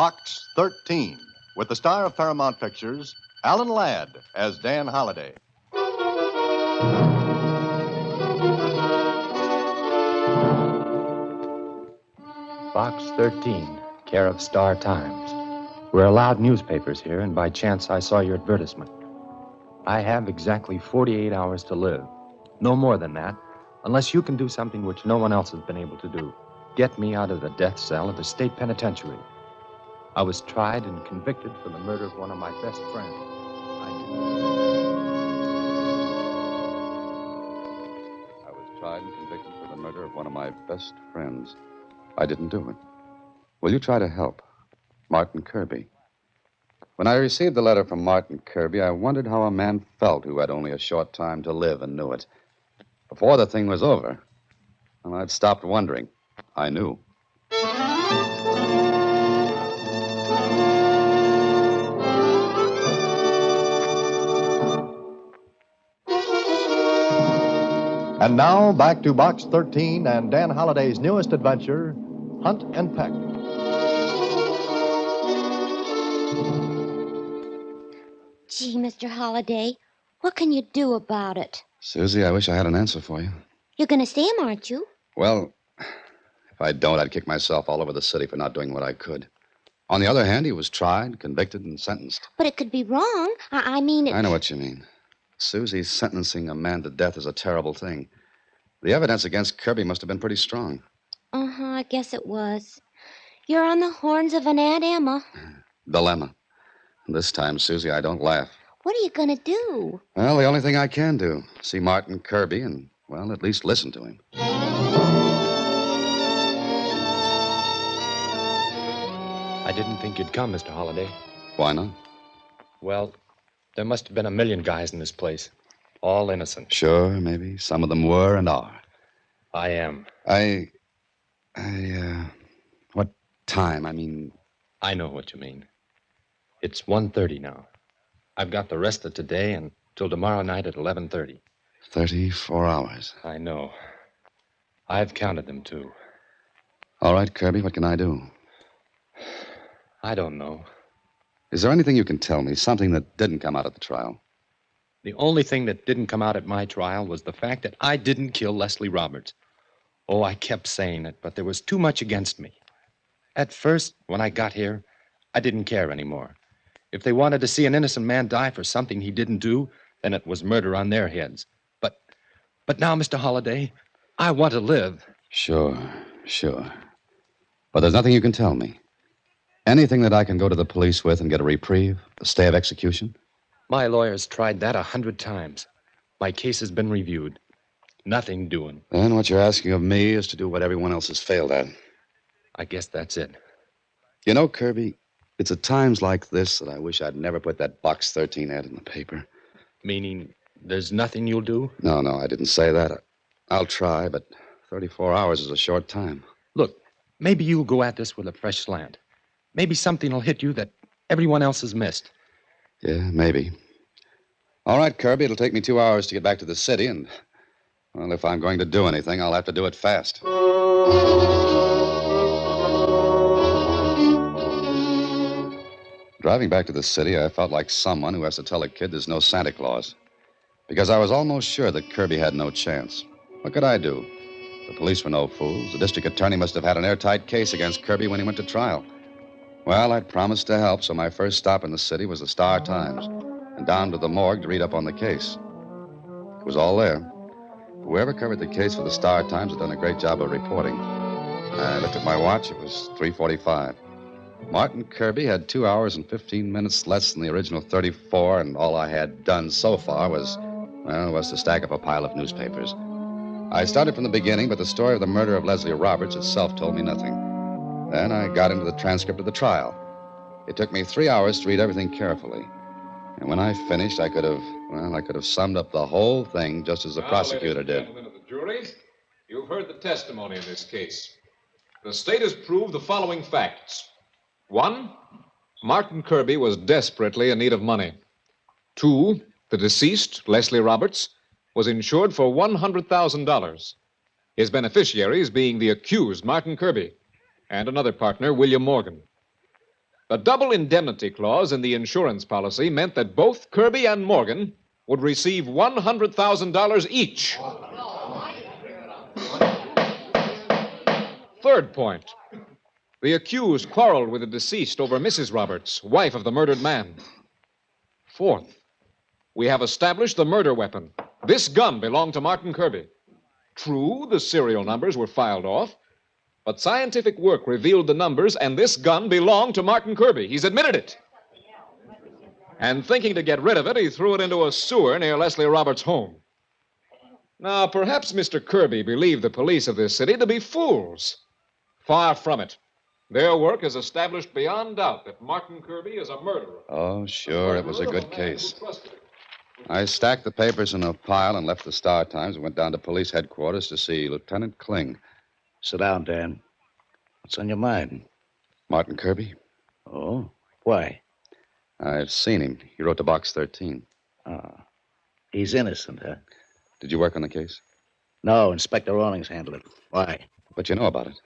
Box 13, with the star of Paramount Pictures, Alan Ladd, as Dan Holliday. Box 13, care of Star Times. We're allowed newspapers here, and by chance I saw your advertisement. I have exactly 48 hours to live. No more than that, unless you can do something which no one else has been able to do. Get me out of the death cell of the state penitentiary. I was tried and convicted for the murder of one of my best friends. I was tried and convicted for the murder of one of my best friends. I didn't do it. Will you try to help? Martin Kirby. When I received the letter from Martin Kirby, I wondered how a man felt who had only a short time to live and knew it. Before the thing was over, well, I'd stopped wondering. I knew. And now, back to Box 13 and Dan Holliday's newest adventure, Hunt and Peck. Gee, Mr. Holliday, what can you do about it? Susie, I wish I had an answer for you. You're going to see him, aren't you? Well, if I don't, I'd kick myself all over the city for not doing what I could. On the other hand, he was tried, convicted, and sentenced. But it could be wrong. I mean... I know what you mean. Susie, sentencing a man to death is a terrible thing. The evidence against Kirby must have been pretty strong. Uh-huh, I guess it was. You're on the horns of an Aunt Emma. Dilemma. This time, Susie, I don't laugh. What are you going to do? Well, the only thing I can do, see Martin Kirby and, well, at least listen to him. I didn't think you'd come, Mr. Holliday. Why not? Well, there must have been a million guys in this place. All innocent. Sure, maybe. Some of them were and are. I am. What time? I mean... I know what you mean. It's 1:30 now. I've got the rest of today until tomorrow night at 11:30. 34 hours. I know. I've counted them, too. All right, Kirby, what can I do? I don't know. Is there anything you can tell me, something that didn't come out at the trial? The only thing that didn't come out at my trial was the fact that I didn't kill Leslie Roberts. Oh, I kept saying it, but there was too much against me. At first, when I got here, I didn't care anymore. If they wanted to see an innocent man die for something he didn't do, then it was murder on their heads. But now, Mr. Holliday, I want to live. Sure. But there's nothing you can tell me. Anything that I can go to the police with and get a reprieve, a stay of execution? My lawyer's tried that 100 times. My case has been reviewed. Nothing doing. Then what you're asking of me is to do what everyone else has failed at. I guess that's it. You know, Kirby, it's at times like this that I wish I'd never put that Box 13 ad in the paper. Meaning there's nothing you'll do? No, I didn't say that. I'll try, but 34 hours is a short time. Look, maybe you'll go at this with a fresh slant. Maybe something will hit you that everyone else has missed. Yeah, maybe. All right, Kirby, it'll take me 2 hours to get back to the city, and, well, if I'm going to do anything, I'll have to do it fast. Driving back to the city, I felt like someone who has to tell a kid there's no Santa Claus. Because I was almost sure that Kirby had no chance. What could I do? The police were no fools. The district attorney must have had an airtight case against Kirby when he went to trial. Well, I'd promised to help, so my first stop in the city was the Star Times, and down to the morgue to read up on the case. It was all there. Whoever covered the case for the Star Times had done a great job of reporting. I looked at my watch. It was 3:45. Martin Kirby had 2 hours and 15 minutes less than the original 34, and all I had done so far was to stack up a pile of newspapers. I started from the beginning, but the story of the murder of Leslie Roberts itself told me nothing. Then I got into the transcript of the trial. It took me 3 hours to read everything carefully. And when I finished, I could have summed up the whole thing just as the prosecutor did. Gentlemen of the jury, you've heard the testimony in this case. The state has proved the following facts. 1, Martin Kirby was desperately in need of money. 2, the deceased, Leslie Roberts, was insured for $100,000. His beneficiaries being the accused, Martin Kirby, and another partner, William Morgan. The double indemnity clause in the insurance policy meant that both Kirby and Morgan would receive $100,000 each. Third point. The accused quarreled with the deceased over Mrs. Roberts, wife of the murdered man. Fourth, we have established the murder weapon. This gun belonged to Martin Kirby. True, the serial numbers were filed off, but scientific work revealed the numbers, and this gun belonged to Martin Kirby. He's admitted it. And thinking to get rid of it, he threw it into a sewer near Leslie Roberts' home. Now, perhaps Mr. Kirby believed the police of this city to be fools. Far from it. Their work has established beyond doubt that Martin Kirby is a murderer. Oh, sure, it was a good case. I stacked the papers in a pile and left the Star Times and went down to police headquarters to see Lieutenant Kling. Sit down, Dan. What's on your mind? Martin Kirby? Oh? Why? I've seen him. He wrote to Box 13. Ah. He's innocent, huh? Did you work on the case? No, Inspector Rawlings handled it. Why? But you know about it.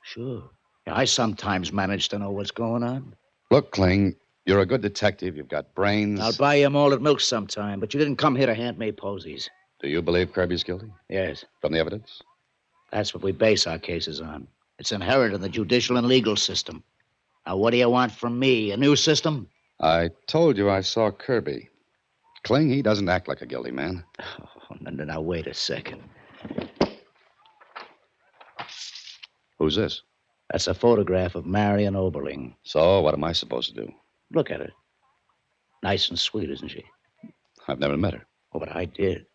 Sure. Yeah, I sometimes manage to know what's going on. Look, Kling, you're a good detective. You've got brains. I'll buy you malted milk sometime, but you didn't come here to hand me posies. Do you believe Kirby's guilty? Yes. From the evidence? That's what we base our cases on. It's inherent in the judicial and legal system. Now, what do you want from me? A new system? I told you I saw Kirby. Kling, he doesn't act like a guilty man. Oh, now, wait a second. Who's this? That's a photograph of Marion Oberling. So, what am I supposed to do? Look at her. Nice and sweet, isn't she? I've never met her. Oh, but I did.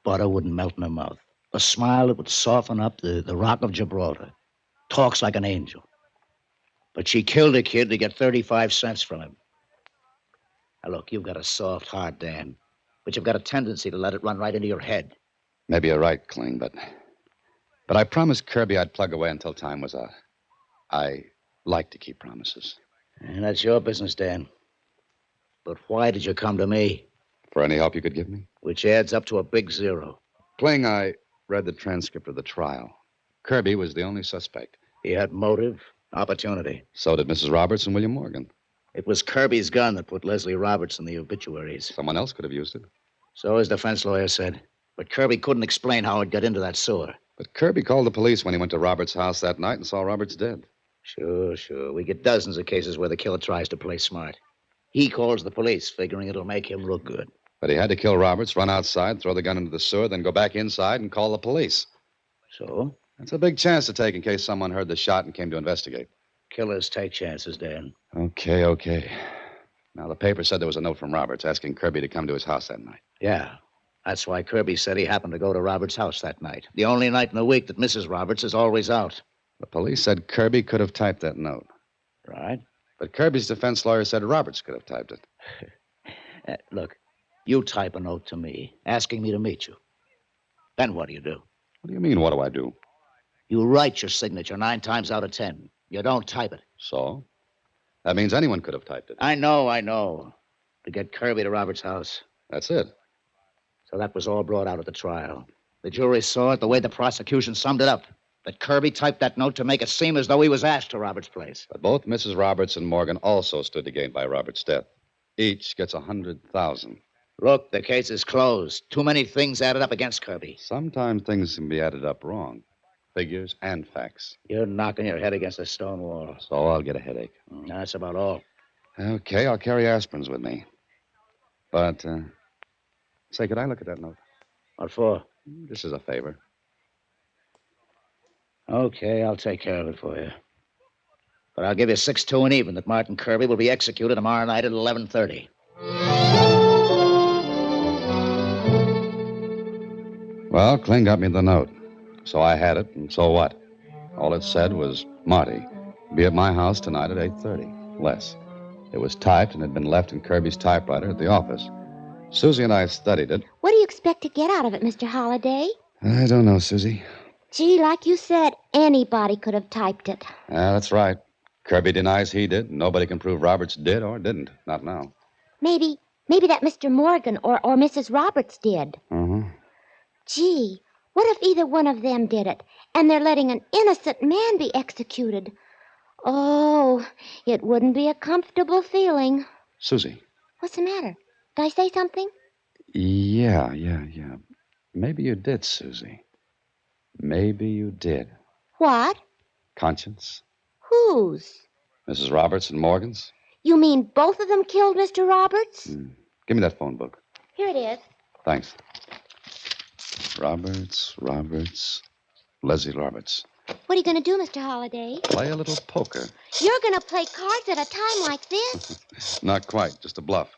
Butter wouldn't melt in her mouth. A smile that would soften up the Rock of Gibraltar. Talks like an angel. But she killed a kid to get 35 cents from him. Now, look, you've got a soft heart, Dan. But you've got a tendency to let it run right into your head. Maybe you're right, Kling, but I promised Kirby I'd plug away until time was out. I like to keep promises. And that's your business, Dan. But why did you come to me? For any help you could give me? Which adds up to a big zero. Kling, I read the transcript of the trial. Kirby was the only suspect. He had motive, opportunity. So did Mrs. Roberts and William Morgan. It was Kirby's gun that put Leslie Roberts in the obituaries. Someone else could have used it. So his defense lawyer said. But Kirby couldn't explain how it got into that sewer. But Kirby called the police when he went to Roberts' house that night and saw Roberts dead. Sure. We get dozens of cases where the killer tries to play smart. He calls the police, figuring it'll make him look good. But he had to kill Roberts, run outside, throw the gun into the sewer, then go back inside and call the police. So? That's a big chance to take in case someone heard the shot and came to investigate. Killers take chances, Dan. Okay. Now, the paper said there was a note from Roberts asking Kirby to come to his house that night. Yeah. That's why Kirby said he happened to go to Roberts' house that night. The only night in the week that Mrs. Roberts is always out. The police said Kirby could have typed that note. Right. But Kirby's defense lawyer said Roberts could have typed it. Look, you type a note to me asking me to meet you. Then what do you do? What do you mean, what do I do? You write your signature 9 times out of 10. You don't type it. So? That means anyone could have typed it. I know. To get Kirby to Roberts' house. That's it. So that was all brought out at the trial. The jury saw it the way the prosecution summed it up. That Kirby typed that note to make it seem as though he was asked to Roberts' place. But both Mrs. Roberts and Morgan also stood to gain by Roberts' death. Each gets $100,000. Look, the case is closed. Too many things added up against Kirby. Sometimes things can be added up wrong. Figures and facts. You're knocking your head against a stone wall. So I'll get a headache. That's about all. Okay, I'll carry aspirins with me. But, say, could I look at that note? What for? This is a favor. Okay, I'll take care of it for you. But I'll give you 6-2 and even that Martin Kirby will be executed tomorrow night at 11:30. Well, Kling got me the note. So I had it, and so what? All it said was, Marty, be at my house tonight at 8:30. Less. It was typed and had been left in Kirby's typewriter at the office. Susie and I studied it. What do you expect to get out of it, Mr. Holliday? I don't know, Susie. Gee, like you said, anybody could have typed it. That's right. Kirby denies he did. Nobody can prove Roberts did or didn't. Not now. Maybe that Mr. Morgan or Mrs. Roberts did. Uh-huh. Gee, what if either one of them did it, and they're letting an innocent man be executed? Oh, it wouldn't be a comfortable feeling. Susie. What's the matter? Did I say something? Yeah. Maybe you did, Susie. Maybe you did. What? Conscience? Whose? Mrs. Roberts and Morgan's? You mean both of them killed Mr. Roberts? Give me that phone book. Here it is. Thanks. Roberts. Leslie Roberts. What are you going to do, Mr. Holliday? Play a little poker. You're going to play cards at a time like this? Not quite, just a bluff.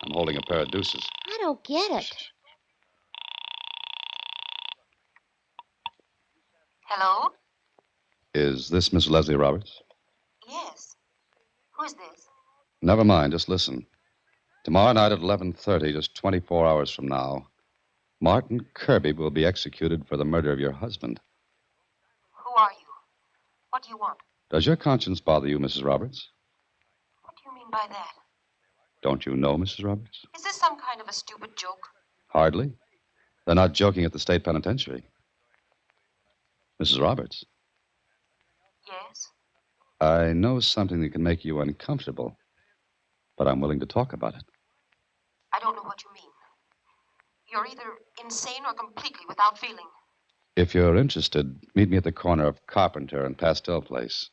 I'm holding a pair of deuces. I don't get it. Hello? Is this Miss Leslie Roberts? Yes. Who's this? Never mind, just listen. Tomorrow night at 11:30, just 24 hours from now, Martin Kirby will be executed for the murder of your husband. Who are you? What do you want? Does your conscience bother you, Mrs. Roberts? What do you mean by that? Don't you know, Mrs. Roberts? Is this some kind of a stupid joke? Hardly. They're not joking at the state penitentiary. Mrs. Roberts, Yes? I know something that can make you uncomfortable, but I'm willing to talk about it. I don't know what you mean. You're either insane or completely without feeling. If you're interested, meet me at the corner of Carpenter and Pastel Place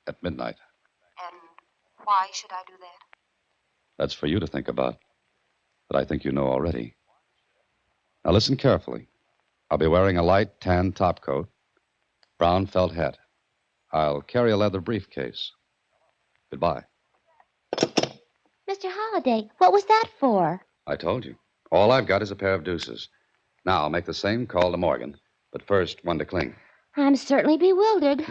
at midnight. And why should I do that? That's for you to think about, but I think you know already. Now listen carefully. I'll be wearing a light tan topcoat, brown felt hat. I'll carry a leather briefcase. Goodbye. Mr. Holliday, what was that for? I told you. All I've got is a pair of deuces. Now, I'll make the same call to Morgan, but first, one to Kling. I'm certainly bewildered.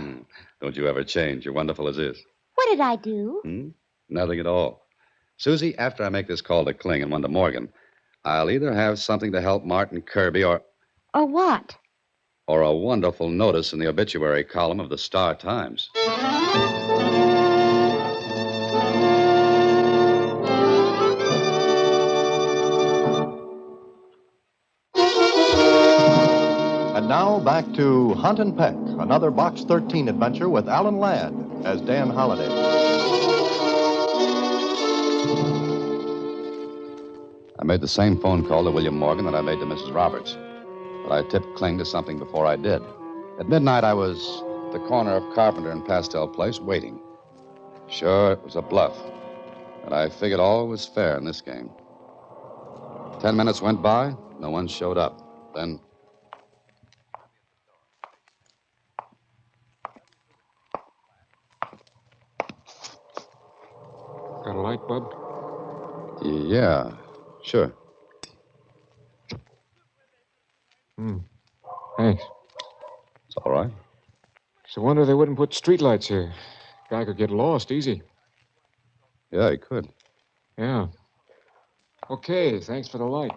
Don't you ever change. You're wonderful as is. What did I do? Nothing at all. Susie, after I make this call to Kling and one to Morgan, I'll either have something to help Martin Kirby Or what? or a wonderful notice in the obituary column of the Star Times. And now back to Hunt and Peck, another Box 13 adventure with Alan Ladd as Dan Holliday. I made the same phone call to William Morgan that I made to Mrs. Roberts, but I tipped Kling to something before I did. At midnight, I was at the corner of Carpenter and Pastel Place waiting. Sure, it was a bluff, but I figured all was fair in this game. 10 minutes went by, no one showed up. Then Got a light, Bub? yeah, sure. Thanks. It's all right. It's a wonder they wouldn't put streetlights here. Guy could get lost easy. Yeah, he could. Yeah. Okay, thanks for the light.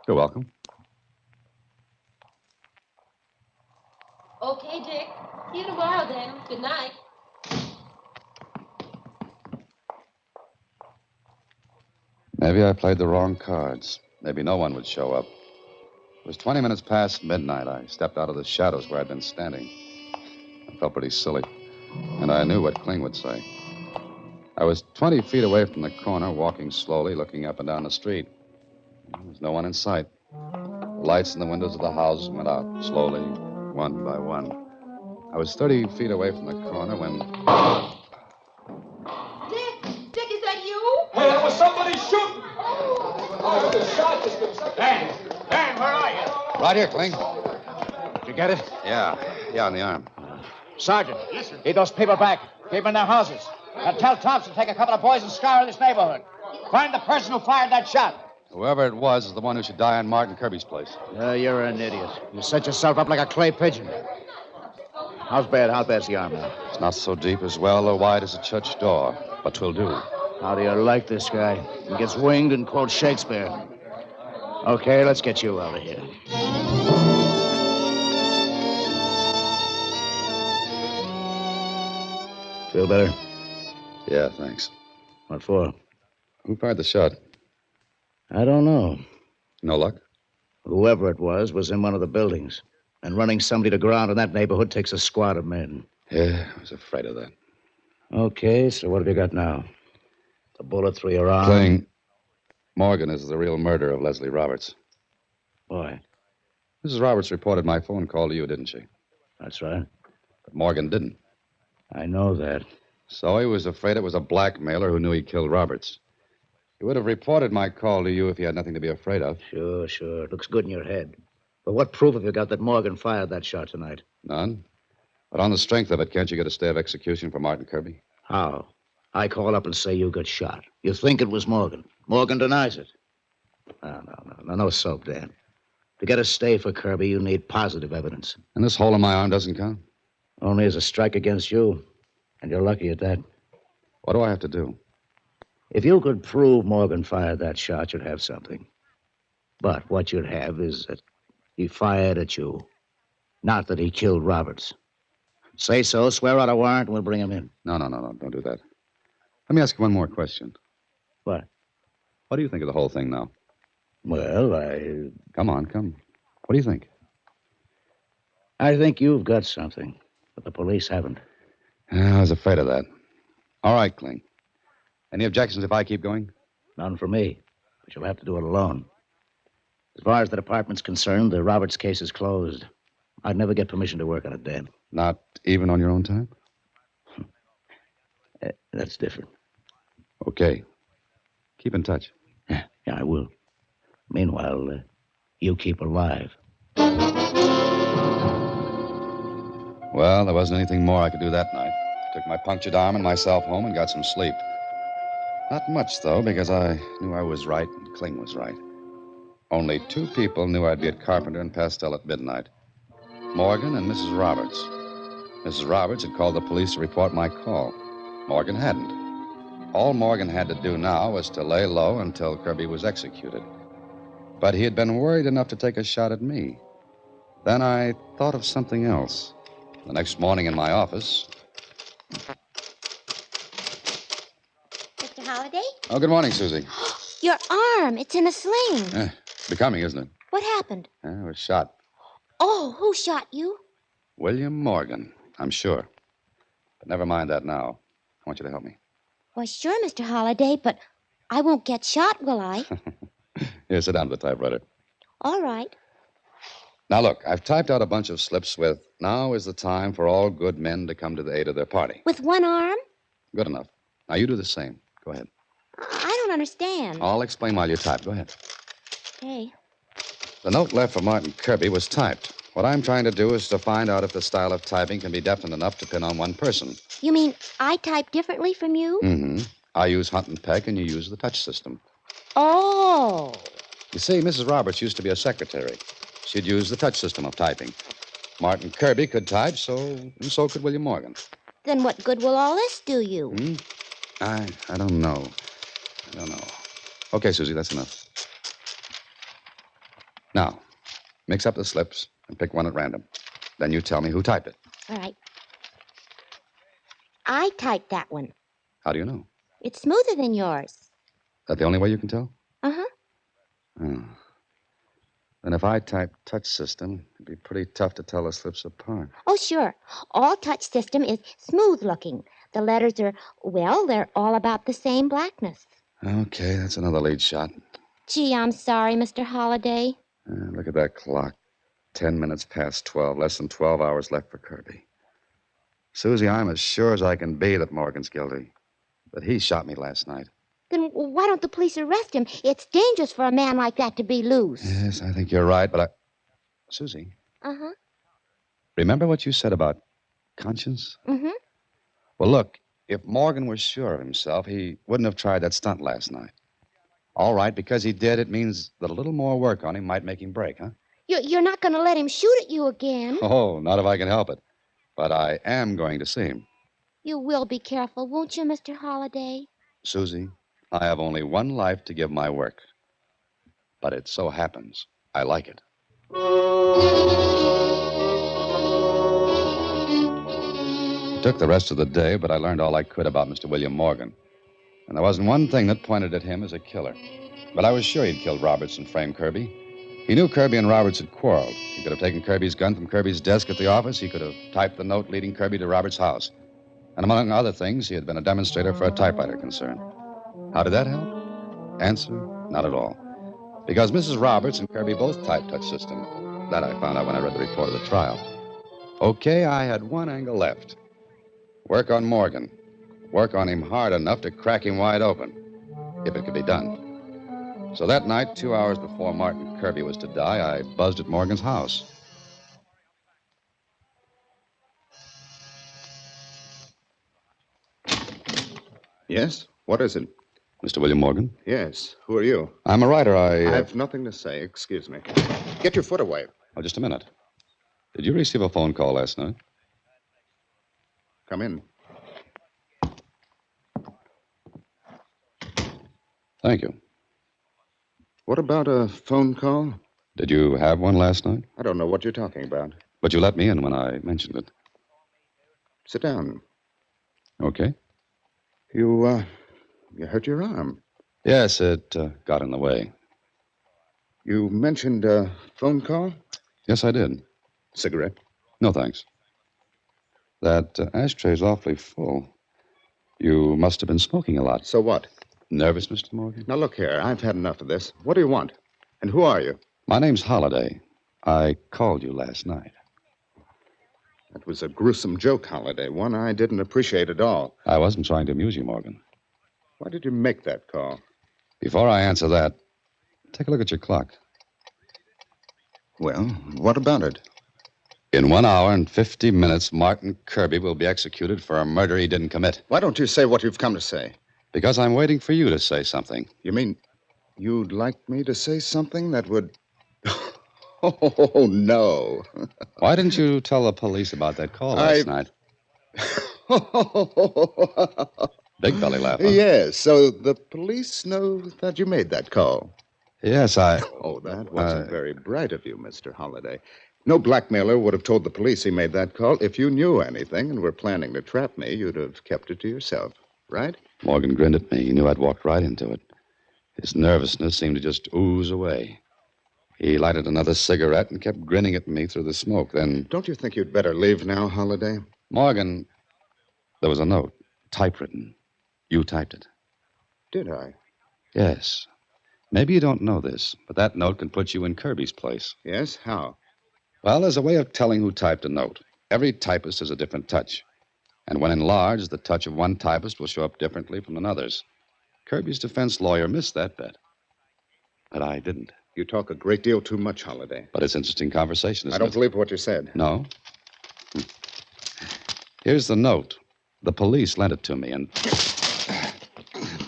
You're welcome. Okay, Dick. See you tomorrow, then. Good night. Maybe I played the wrong cards. Maybe no one would show up. It was 20 minutes past midnight. I stepped out of the shadows where I'd been standing. I felt pretty silly, and I knew what Kling would say. I was 20 feet away from the corner, walking slowly, looking up and down the street. There was no one in sight. The lights in the windows of the houses went out slowly, one by one. I was 30 feet away from the corner when... Dick! Dick, is that you? Hey, there was somebody shooting! Dan, where are you? Right here, Kling. Did you get it? Yeah, on the arm. Sergeant, lead those people back. Keep them in their houses. And tell Thompson to take a couple of boys and scour this neighborhood. Find the person who fired that shot. Whoever it was is the one who should die on Martin Kirby's place. You're an idiot. You set yourself up like a clay pigeon. How bad's the arm now? It's not so deep as well or wide as a church door, but 'twill do. How do you like this guy? He gets winged and quotes Shakespeare. Okay, let's get you out of here. Feel better? Yeah, thanks. What for? Who fired the shot? I don't know. No luck? Whoever it was in one of the buildings. And running somebody to ground in that neighborhood takes a squad of men. Yeah, I was afraid of that. Okay, so what have you got now? A bullet through your arm? Cling. Morgan is the real murderer of Leslie Roberts. Boy, Mrs. Roberts reported my phone call to you, didn't she? that's right. But Morgan didn't. I know that. So he was afraid it was a blackmailer who knew he killed Roberts. He would have reported my call to you if he had nothing to be afraid of. Sure. It looks good in your head. But what proof have you got that Morgan fired that shot tonight? None. But on the strength of it, can't you get a stay of execution for Martin Kirby? How? I call up and say you got shot. You think it was Morgan. Morgan denies it. No soap, Dan. To get a stay for Kirby, you need positive evidence. And this hole in my arm doesn't count? Only as a strike against you. And you're lucky at that. What do I have to do? If you could prove Morgan fired that shot, you'd have something. But what you'd have is that he fired at you. Not that he killed Roberts. Say so, swear out a warrant, and we'll bring him in. No. Don't do that. Let me ask you one more question. What? What do you think of the whole thing now? Well, Come on. What do you think? I think you've got something, but the police haven't. I was afraid of that. All right, Kling. Any objections if I keep going? None for me, but you'll have to do it alone. As far as the department's concerned, the Roberts case is closed. I'd never get permission to work on it, Dan. Not even on your own time? That's different. Okay. Keep in touch. Yeah, I will. Meanwhile, you keep alive. Well, there wasn't anything more I could do that night. Took my punctured arm and myself home and got some sleep. Not much, though, because I knew I was right and Kling was right. Only 2 people knew I'd be at Carpenter and Pastel at midnight. Morgan and Mrs. Roberts. Mrs. Roberts had called the police to report my call. Morgan hadn't. All Morgan had to do now was to lay low until Kirby was executed. But he had been worried enough to take a shot at me. Then I thought of something else. The next morning in my office... Mr. Holliday? Oh, good morning, Susie. Your arm. It's in a sling. Becoming, isn't it? What happened? I was shot. Oh, who shot you? William Morgan, I'm sure. But never mind that now. I want you to help me. Well, sure, Mr. Holliday, but I won't get shot, will I? Here, sit down to the typewriter. All right. Now, look, I've typed out a bunch of slips with, "Now is the time for all good men to come to the aid of their party." With one arm? Good enough. Now, you do the same. Go ahead. I don't understand. I'll explain while you type. Go ahead. Okay. The note left for Martin Kirby was typed. What I'm trying to do is to find out if the style of typing can be definite enough to pin on one person. You mean I type differently from you? Mm-hmm. I use Hunt and Peck, and you use the touch system. Oh. You see, Mrs. Roberts used to be a secretary. She'd use the touch system of typing. Martin Kirby could type, and so could William Morgan. Then what good will all this do you? I don't know. Okay, Susie, that's enough. Now, mix up the slips and pick one at random. Then you tell me who typed it. All right. I typed that one. How do you know? It's smoother than yours. Is that the only way you can tell? Uh-huh. Oh. Then if I type touch system, it'd be pretty tough to tell the slips apart. Oh, sure. All touch system is smooth looking. The letters are, well, they're all about the same blackness. Okay, that's another lead shot. Gee, I'm sorry, Mr. Holliday. Look at that clock. 10 minutes past 12. Less than 12 hours left for Kirby. Susie, I'm as sure as I can be that Morgan's guilty. That he shot me last night. Then why don't the police arrest him? It's dangerous for a man like that to be loose. Yes, I think you're right, but Susie. Uh-huh. Remember what you said about conscience? Mm-hmm. Well, look, if Morgan was sure of himself, he wouldn't have tried that stunt last night. All right, because he did, it means that a little more work on him might make him break, huh? You're not going to let him shoot at you again. Oh, not if I can help it. But I am going to see him. You will be careful, won't you, Mr. Holliday? Susie, I have only one life to give my work. But it so happens I like it. It took the rest of the day, but I learned all I could about Mr. William Morgan. And there wasn't one thing that pointed at him as a killer. But I was sure he'd killed Roberts and framed Kirby. He knew Kirby and Roberts had quarreled. He could have taken Kirby's gun from Kirby's desk at the office. He could have typed the note leading Kirby to Roberts' house. And among other things, he had been a demonstrator for a typewriter concern. How did that help? Answer, not at all. Because Mrs. Roberts and Kirby both typed touch system. That I found out when I read the report of the trial. Okay, I had one angle left. Work on Morgan. Work on him hard enough to crack him wide open, if it could be done. So that night, 2 hours before Martin Kirby was to die, I buzzed at Morgan's house. Yes? What is it? Mr. William Morgan? Yes. Who are you? I'm a writer. I have nothing to say. Excuse me. Get your foot away. Oh, just a minute. Did you receive a phone call last night? Come in. Thank you. What about a phone call? Did you have one last night? I don't know what you're talking about. But you let me in when I mentioned it. Sit down. Okay. You hurt your arm. Yes, it got in the way. You mentioned a phone call? Yes, I did. Cigarette? No, thanks. That ashtray's awfully full. You must have been smoking a lot. So what? Nervous, Mr. Morgan? Now, look here. I've had enough of this. What do you want? And who are you? My name's Holliday. I called you last night. That was a gruesome joke, Holiday. One I didn't appreciate at all. I wasn't trying to amuse you, Morgan. Why did you make that call? Before I answer that, take a look at your clock. Well, what about it? In 1 hour and 50 minutes, Martin Kirby will be executed for a murder he didn't commit. Why don't you say what you've come to say? Because I'm waiting for you to say something. You mean you'd like me to say something that would... Oh, no. Why didn't you tell the police about that call last night? Big belly laugh, huh? Yes, so the police know that you made that call. Yes, I... Oh, that wasn't very bright of you, Mr. Holliday. No blackmailer would have told the police he made that call. If you knew anything and were planning to trap me, you'd have kept it to yourself, right? Morgan grinned at me. He knew I'd walked right into it. His nervousness seemed to just ooze away. He lighted another cigarette and kept grinning at me through the smoke. Then... Don't you think you'd better leave now, Holliday? Morgan, there was a note, typewritten. You typed it. Did I? Yes. Maybe you don't know this, but that note can put you in Kirby's place. Yes? How? Well, there's a way of telling who typed a note. Every typist has a different touch. And when enlarged, the touch of one typist will show up differently from another's. Kirby's defense lawyer missed that bet. But I didn't. You talk a great deal too much, Holliday. But it's interesting conversation, isn't it? I don't believe what you said. No? Here's the note. The police lent it to me, and...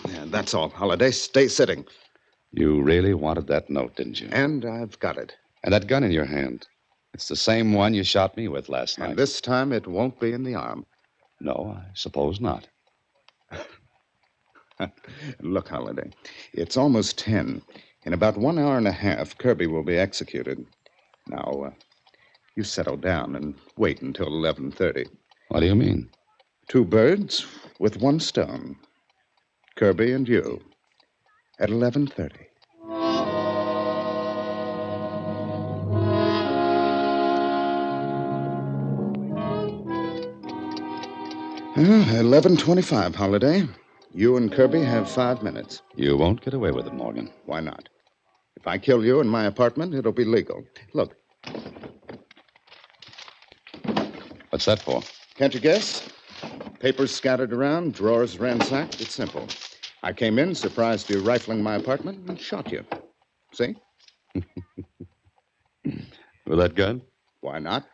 Yeah, that's all, Holliday. Stay sitting. You really wanted that note, didn't you? And I've got it. And that gun in your hand. It's the same one you shot me with last night. And this time it won't be in the arm. No, I suppose not. Look, Holliday, it's almost 10. In about 1 hour and a half, Kirby will be executed. Now, you settle down and wait until 11:30. What do you mean? 2 birds with 1 stone. Kirby and you at 11:30. 11:25, Holliday. You and Kirby have 5 minutes. You won't get away with it, Morgan. Why not? If I kill you in my apartment, it'll be legal. Look. What's that for? Can't you guess? Papers scattered around, drawers ransacked. It's simple. I came in, surprised you rifling my apartment, and shot you. See? With that gun? Why not?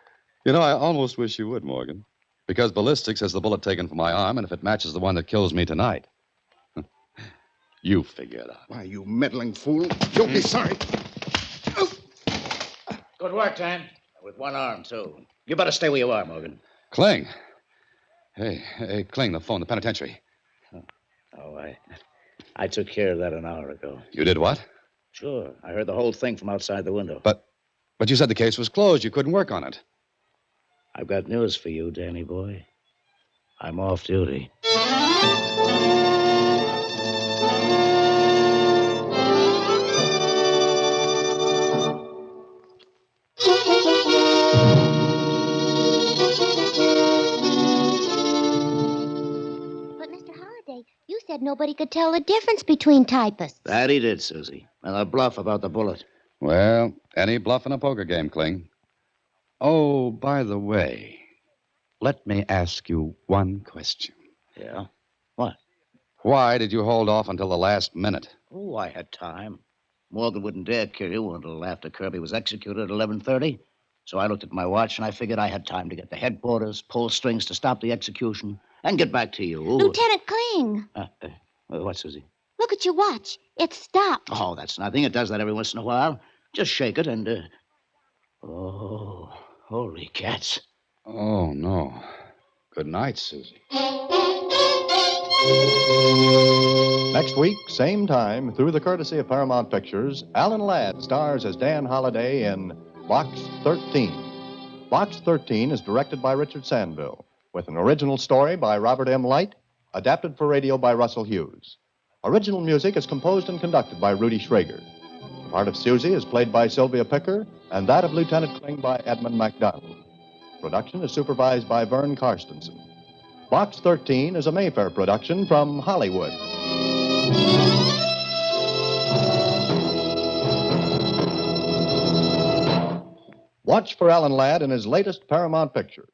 You know, I almost wish you would, Morgan. Because ballistics has the bullet taken from my arm, and if it matches the one that kills me tonight, you figure it out. Why, you meddling fool. You'll be sorry. Good work, Tan. With 1 arm, too. You better stay where you are, Morgan. Kling. Hey, Kling, the phone, the penitentiary. Oh, I took care of that an hour ago. You did what? Sure. I heard the whole thing from outside the window. But you said the case was closed. You couldn't work on it. I've got news for you, Danny boy. I'm off duty. said nobody could tell the difference between typists. That he did, Susie. And a bluff about the bullet. Well, any bluff in a poker game, Kling. Oh, by the way, let me ask you one question. Yeah? What? Why did you hold off until the last minute? Oh, I had time. Morgan wouldn't dare kill you until after Kirby was executed at 11:30. So I looked at my watch and I figured I had time to get the headquarters, pull strings to stop the execution, and get back to you. Lieutenant Kling, What, Susie? look at your watch. It's stopped. Oh, that's nothing. It does that every once in a while. Just shake it and, Oh, holy cats. Oh, no. Good night, Susie. Next week, same time, through the courtesy of Paramount Pictures, Alan Ladd stars as Dan Holliday in Box 13. Box 13 is directed by Richard Sandville, with an original story by Robert M. Light, adapted for radio by Russell Hughes. Original music is composed and conducted by Rudy Schrager. The part of Susie is played by Sylvia Picker, and that of Lieutenant Kling by Edmund MacDonald. Production is supervised by Vern Karstensen. Box 13 is a Mayfair production from Hollywood. Watch for Alan Ladd in his latest Paramount picture.